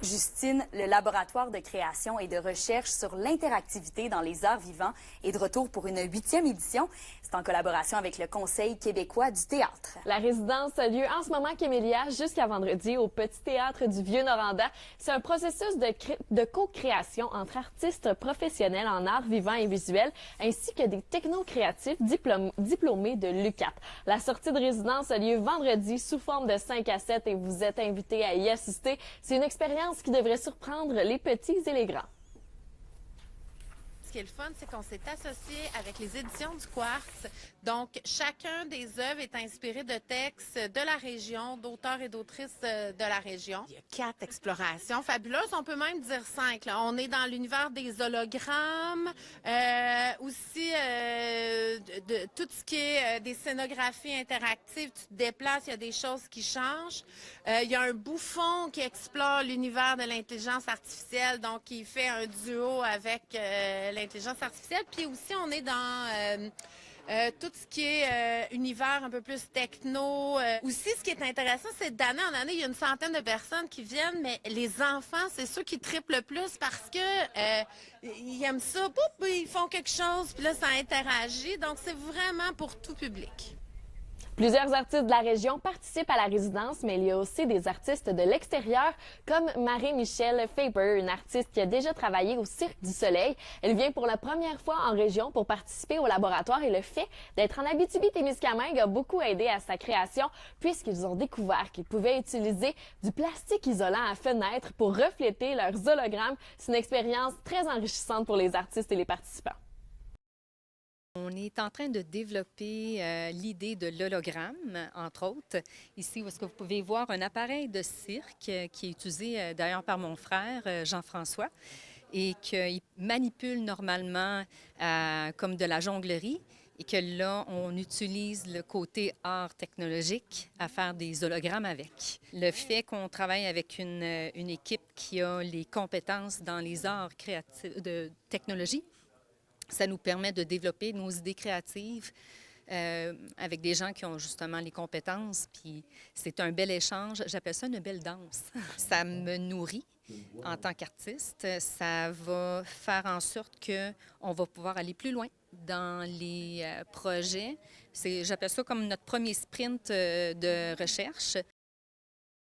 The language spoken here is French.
Justine, le laboratoire de création et de recherche sur l'interactivité dans les arts vivants est de retour pour une 8e édition. C'est en collaboration avec le Conseil québécois du théâtre. La résidence a lieu en ce moment à Camélia jusqu'à vendredi au Petit Théâtre du Vieux-Noranda. C'est un processus de co-création entre artistes professionnels en arts vivants et visuels ainsi que des techno-créatifs diplômés de l'UQAT. La sortie de résidence a lieu vendredi sous forme de 5 à 7 et vous êtes invités à y assister. C'est une expérience qui devrait surprendre les petits et les grands. Ce qui est le fun, c'est qu'on s'est associé avec les éditions du Quartz. Donc, chacun des œuvres est inspiré de textes de la région, d'auteurs et d'autrices de la région. Il y a 4 explorations fabuleuses, on peut même dire 5. Là. On est dans l'univers des hologrammes, aussi de tout ce qui est des scénographies interactives. Tu te déplaces, il y a des choses qui changent. Il y a un bouffon qui explore l'univers de l'intelligence artificielle, donc qui fait un duo avec l'intelligence artificielle. Puis aussi, on est dans tout ce qui est univers un peu plus techno. Aussi, ce qui est intéressant, c'est d'année en année, il y a une centaine de personnes qui viennent, mais les enfants, c'est ceux qui triplent le plus parce que ils aiment ça. Boum, ils font quelque chose, puis là, ça interagit. Donc, c'est vraiment pour tout public. Plusieurs artistes de la région participent à la résidence, mais il y a aussi des artistes de l'extérieur, comme Marie-Michelle Faber, une artiste qui a déjà travaillé au Cirque du Soleil. Elle vient pour la première fois en région pour participer au laboratoire et le fait d'être en Abitibi-Témiscamingue a beaucoup aidé à sa création, puisqu'ils ont découvert qu'ils pouvaient utiliser du plastique isolant à fenêtre pour refléter leurs hologrammes. C'est une expérience très enrichissante pour les artistes et les participants. On est en train de développer l'idée de l'hologramme, entre autres. Ici, où est-ce que vous pouvez voir un appareil de cirque qui est utilisé d'ailleurs par mon frère Jean-François et qu'il manipule normalement comme de la jonglerie et que là, on utilise le côté art technologique à faire des hologrammes avec. Le fait qu'on travaille avec une équipe qui a les compétences dans les arts créatifs de technologie, ça nous permet de développer nos idées créatives avec des gens qui ont justement les compétences. Puis c'est un bel échange. J'appelle ça une belle danse. Ça me nourrit en tant qu'artiste. Ça va faire en sorte qu'on va pouvoir aller plus loin dans les projets. J'appelle ça comme notre premier sprint de recherche.